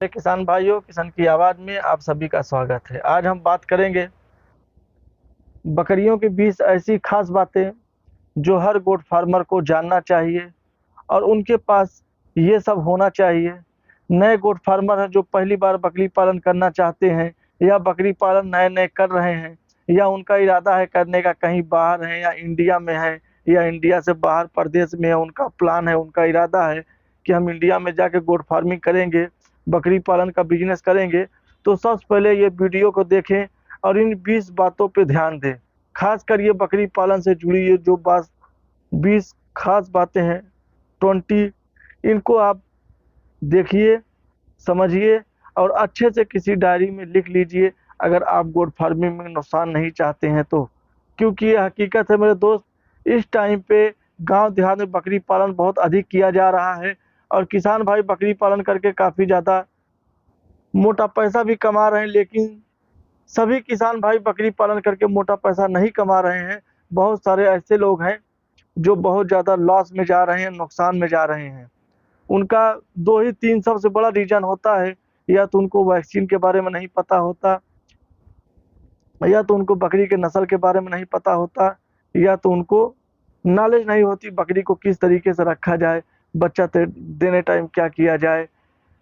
किसान भाइयों, किसान की आवाज में आप सभी का स्वागत है। आज हम बात करेंगे बकरियों के 20 ऐसी खास बातें जो हर गोट फार्मर को जानना चाहिए और उनके पास ये सब होना चाहिए। नए गोट फार्मर हैं जो पहली बार बकरी पालन करना चाहते हैं या बकरी पालन नए नए कर रहे हैं या उनका इरादा है करने का, कहीं बाहर है या इंडिया में है या इंडिया से बाहर प्रदेश में है, उनका प्लान है, उनका इरादा है कि हम इंडिया में जाके गोट फार्मिंग करेंगे, बकरी पालन का बिजनेस करेंगे। तो सबसे पहले ये वीडियो को देखें और इन 20 बातों पे ध्यान दें। खासकर ये बकरी पालन से जुड़ी ये जो बात 20 खास बातें हैं, 20, इनको आप देखिए, समझिए और अच्छे से किसी डायरी में लिख लीजिए अगर आप गोट फार्मिंग में नुकसान नहीं चाहते हैं तो। क्योंकि ये हकीकत है मेरे दोस्त, इस टाइम पे गांव देहात में बकरी पालन बहुत अधिक किया जा रहा है और किसान भाई बकरी पालन करके काफ़ी ज़्यादा मोटा पैसा भी कमा रहे हैं। लेकिन सभी किसान भाई बकरी पालन करके मोटा पैसा नहीं कमा रहे हैं। बहुत सारे ऐसे लोग हैं जो बहुत ज़्यादा लॉस में जा रहे हैं, नुकसान में जा रहे हैं। उनका 2 ही 3 सबसे बड़ा रीज़न होता है, या तो उनको वैक्सीन के बारे में नहीं पता होता, या तो उनको बकरी के नस्ल के बारे में नहीं पता होता, या तो उनको नॉलेज नहीं होती बकरी को किस तरीके से रखा जाए, बच्चा देने टाइम क्या किया जाए,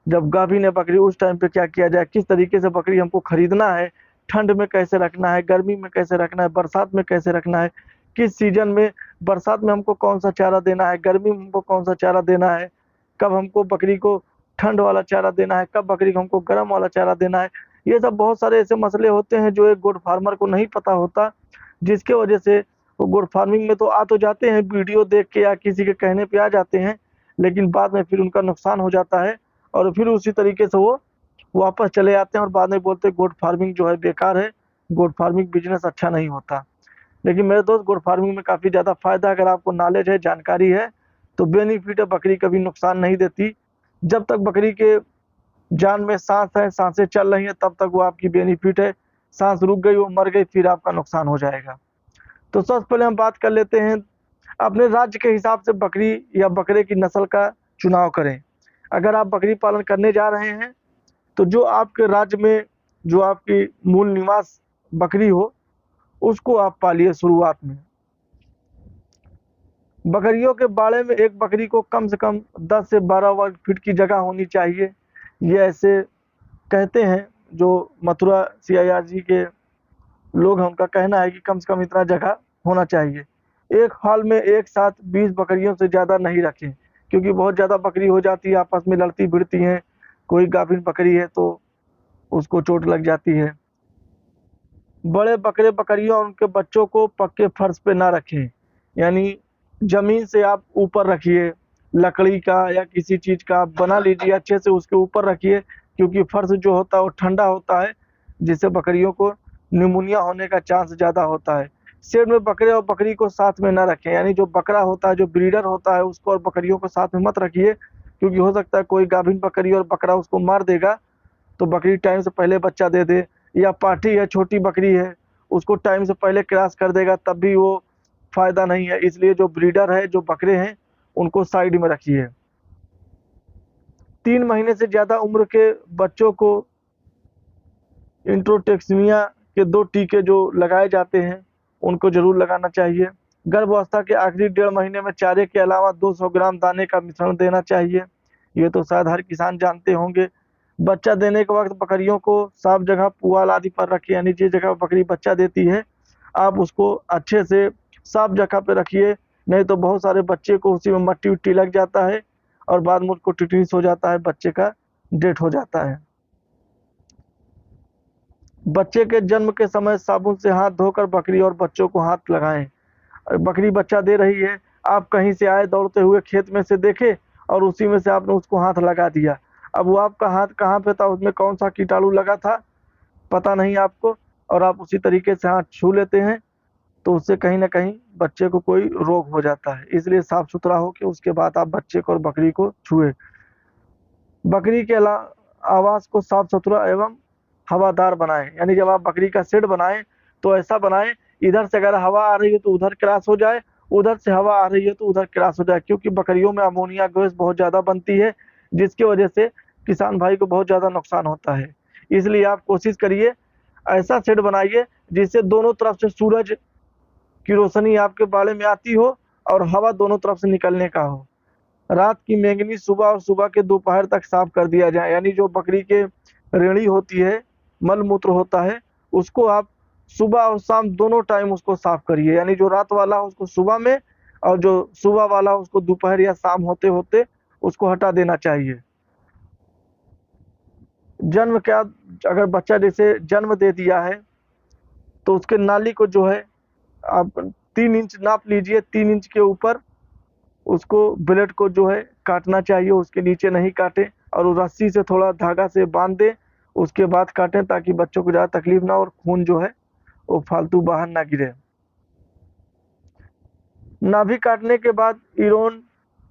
जब गाभिन है बकरी उस टाइम पे क्या किया जाए, किस तरीके से बकरी हमको खरीदना है, ठंड में कैसे रखना है, गर्मी में कैसे रखना है, बरसात में कैसे रखना है, किस सीजन में, बरसात में हमको कौन सा चारा देना है, गर्मी में हमको कौन सा चारा देना है, कब हमको बकरी को ठंड वाला चारा देना है, कब बकरी को हमको गर्म वाला चारा देना है। ये सब बहुत सारे ऐसे मसले होते हैं जो एक गोट फार्मर को नहीं पता होता, जिसके वजह से वो गोट फार्मिंग में तो आ तो जाते हैं, वीडियो देख के या किसी के कहने पे आ जाते हैं, लेकिन बाद में फिर उनका नुकसान हो जाता है और फिर उसी तरीके से वो वापस चले आते हैं और बाद में बोलते हैं गोट फार्मिंग जो है बेकार है, गोट फार्मिंग बिजनेस अच्छा नहीं होता। लेकिन मेरे दोस्त, गोट फार्मिंग में काफ़ी ज़्यादा फायदा है अगर आपको नॉलेज है, जानकारी है तो बेनिफिट है। बकरी कभी नुकसान नहीं देती। जब तक बकरी के जान में सांस है, सांसें चल रही हैं, तब तक वो आपकी बेनिफिट है। सांस रुक गई, वो मर गई, फिर आपका नुकसान हो जाएगा। तो सबसे पहले हम बात कर लेते हैं, अपने राज्य के हिसाब से बकरी या बकरे की नस्ल का चुनाव करें। अगर आप बकरी पालन करने जा रहे हैं तो जो आपके राज्य में जो आपकी मूल निवास बकरी हो उसको आप पालिए। शुरुआत में बकरियों के बाड़े में एक बकरी को कम से कम 10 से 12 वर्ग फीट की जगह होनी चाहिए। ये ऐसे कहते हैं, जो मथुरा CIRG के लोग हैं उनका कहना है कि कम से कम इतना जगह होना चाहिए। एक हाल में एक साथ 20 बकरियों से ज़्यादा नहीं रखें, क्योंकि बहुत ज़्यादा बकरी हो जाती है, आपस में लड़ती भिड़ती हैं, कोई गाभिन बकरी है तो उसको चोट लग जाती है। बड़े बकरे बकरियों और उनके बच्चों को पक्के फर्श पे ना रखें, यानी ज़मीन से आप ऊपर रखिए, लकड़ी का या किसी चीज़ का आप बना लीजिए, अच्छे से उसके ऊपर रखिए, क्योंकि फर्श जो होता है वो ठंडा होता है, जिससे बकरियों को निमोनिया होने का चांस ज़्यादा होता है। शेड में बकरे और बकरी को साथ में ना रखें, यानी जो बकरा होता है, जो ब्रीडर होता है, उसको और बकरियों को साथ में मत रखिए, क्योंकि हो सकता है कोई गाभिन बकरी और बकरा उसको मार देगा तो बकरी टाइम से पहले बच्चा दे दे, या पाठी है, छोटी बकरी है, उसको टाइम से पहले क्रॉस कर देगा, तब भी वो फायदा नहीं है। इसलिए जो ब्रीडर है, जो बकरे हैं, उनको साइड में रखिए। 3 महीने से ज़्यादा उम्र के बच्चों को इंट्रोटॉक्सिमिया के 2 टीके जो लगाए जाते हैं उनको जरूर लगाना चाहिए। गर्भावस्था के आखिरी 1.5 महीने में चारे के अलावा 200 ग्राम दाने का मिश्रण देना चाहिए। ये तो शायद हर किसान जानते होंगे। बच्चा देने के वक्त बकरियों को साफ जगह, पुआल आदि पर रखिए, यानी जिस जगह बकरी बच्चा देती है आप उसको अच्छे से साफ जगह पे रखिए, नहीं तो बहुत सारे बच्चे को उसी में मट्टी उट्टी लग जाता है और बाद में उसको टिटनिस हो जाता है, बच्चे का डेथ हो जाता है। बच्चे के जन्म के समय साबुन से हाथ धोकर बकरी और बच्चों को हाथ लगाएं। बकरी बच्चा दे रही है, आप कहीं से आए दौड़ते हुए, खेत में से देखे और उसी में से आपने उसको हाथ लगा दिया। अब वो आपका हाथ कहाँ पे था, उसमें कौन सा कीटाणु लगा था पता नहीं आपको, और आप उसी तरीके से हाथ छू लेते हैं तो उससे कहीं ना कहीं बच्चे को कोई रोग हो जाता है। इसलिए साफ सुथरा हो के उसके बाद आप बच्चे को और बकरी को छुए। बकरी के आवास को साफ सुथरा एवं हवादार बनाएं, यानी जब आप बकरी का शेड बनाएं तो ऐसा बनाएं, इधर से अगर हवा आ रही है तो उधर क्रॉस हो जाए, उधर से हवा आ रही है तो उधर क्रॉस हो जाए, क्योंकि बकरियों में अमोनिया गैस बहुत ज़्यादा बनती है, जिसकी वजह से किसान भाई को बहुत ज़्यादा नुकसान होता है। इसलिए आप कोशिश करिए ऐसा शेड बनाइए जिससे दोनों तरफ से सूरज की रोशनी आपके बाड़े में आती हो और हवा दोनों तरफ से निकलने का हो। रात की मेंगनी सुबह और सुबह के दोपहर तक साफ कर दिया जाए, यानी जो बकरी के रेड़ी होती है, मल मूत्र होता है, उसको आप सुबह और शाम दोनों टाइम उसको साफ करिए, यानी जो रात वाला हो उसको सुबह में और जो सुबह वाला हो उसको दोपहर या शाम होते होते उसको हटा देना चाहिए। जन्म क्या, अगर बच्चा जैसे जन्म दे दिया है तो उसके नाली को जो है आप 3 इंच नाप लीजिए, 3 इंच के ऊपर उसको ब्लेड को जो है काटना चाहिए, उसके नीचे नहीं काटें और वो रस्सी से थोड़ा धागा से बांध दें, उसके बाद काटें ताकि बच्चों को ज़्यादा तकलीफ ना हो और खून जो है वो फालतू बाहर ना गिरे। नाभि काटने के बाद इरोन,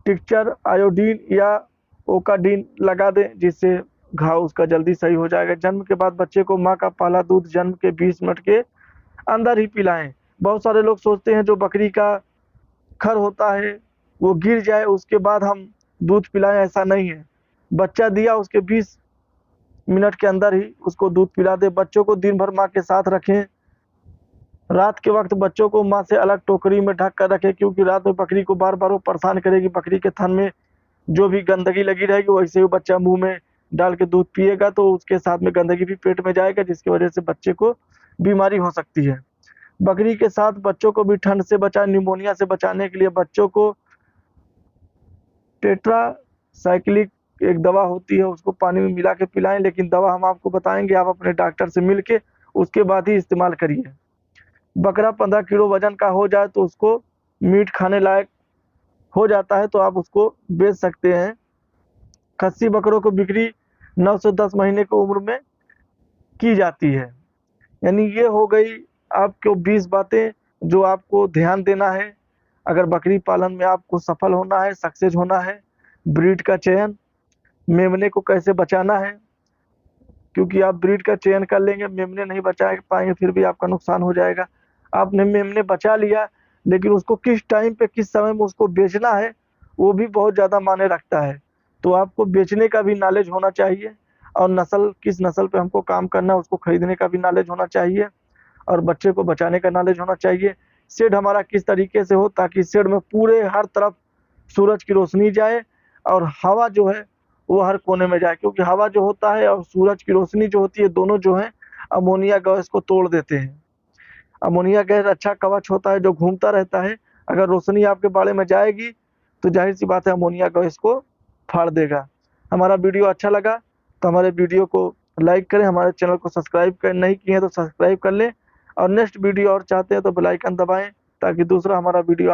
टिक्चर, आयोडीन या ओकाडीन लगा दें जिससे घाव उसका जल्दी सही हो जाएगा। जन्म के बाद बच्चे को माँ का पहला दूध जन्म के 20 मिनट के अंदर ही पिलाएं। बहुत सारे लोग सोचते हैं जो बकरी का खर होता है वो गिर जाए उसके बाद हम दूध पिलाएं, ऐसा नहीं है। बच्चा दिया उसके 20 मिनट के अंदर ही उसको दूध पिला दे। बच्चों को दिन भर माँ के साथ रखें। रात के वक्त बच्चों को माँ से अलग टोकरी में ढक कर रखें, क्योंकि रात में बकरी को बार बार वो परेशान करेगी। बकरी के थन में जो भी गंदगी लगी रहेगी वैसे ही बच्चा मुंह में डाल के दूध पिएगा तो उसके साथ में गंदगी भी पेट में जाएगा, जिसकी वजह से बच्चे को बीमारी हो सकती है। बकरी के साथ बच्चों को भी ठंड से बचाएं। निमोनिया से बचाने के लिए बच्चों को टेट्रासाइक्लिक एक दवा होती है, उसको पानी में मिला के पिलाएं, लेकिन दवा हम आपको बताएंगे, आप अपने डॉक्टर से मिल के उसके बाद ही इस्तेमाल करिए। बकरा 15 किलो वजन का हो जाए तो उसको मीट खाने लायक हो जाता है तो आप उसको बेच सकते हैं। खस्सी बकरों को बिक्री 9 से 10 महीने की उम्र में की जाती है। यानी ये हो गई आपको 20 बातें जो आपको ध्यान देना है अगर बकरी पालन में आपको सफल होना है, सक्सेस होना है। ब्रीड का चयन, मेमने को कैसे बचाना है, क्योंकि आप ब्रीड का चयन कर लेंगे, मेमने नहीं बचा पाएंगे फिर भी आपका नुकसान हो जाएगा। आपने मेमने बचा लिया लेकिन उसको किस टाइम पे किस समय में उसको बेचना है वो भी बहुत ज़्यादा मायने रखता है। तो आपको बेचने का भी नॉलेज होना चाहिए और नस्ल किस नस्ल पे हमको काम करना है उसको खरीदने का भी नॉलेज होना चाहिए और बच्चे को बचाने का नॉलेज होना चाहिए। शेड हमारा किस तरीके से हो ताकि शेड में पूरे हर तरफ सूरज की रोशनी जाए और हवा जो है वो हर कोने में जाए, क्योंकि हवा जो होता है और सूरज की रोशनी जो होती है दोनों जो है अमोनिया गैस को तोड़ देते हैं। अमोनिया गैस अच्छा कवच होता है जो घूमता रहता है, अगर रोशनी आपके बाड़े में जाएगी तो जाहिर सी बात है अमोनिया गैस को फाड़ देगा। हमारा वीडियो अच्छा लगा तो हमारे वीडियो को लाइक करें, हमारे चैनल को सब्सक्राइब कर नहीं किए हैं तो सब्सक्राइब कर लें और नेक्स्ट वीडियो और चाहते हैं तो बेल आइकन दबाएं ताकि दूसरा हमारा वीडियो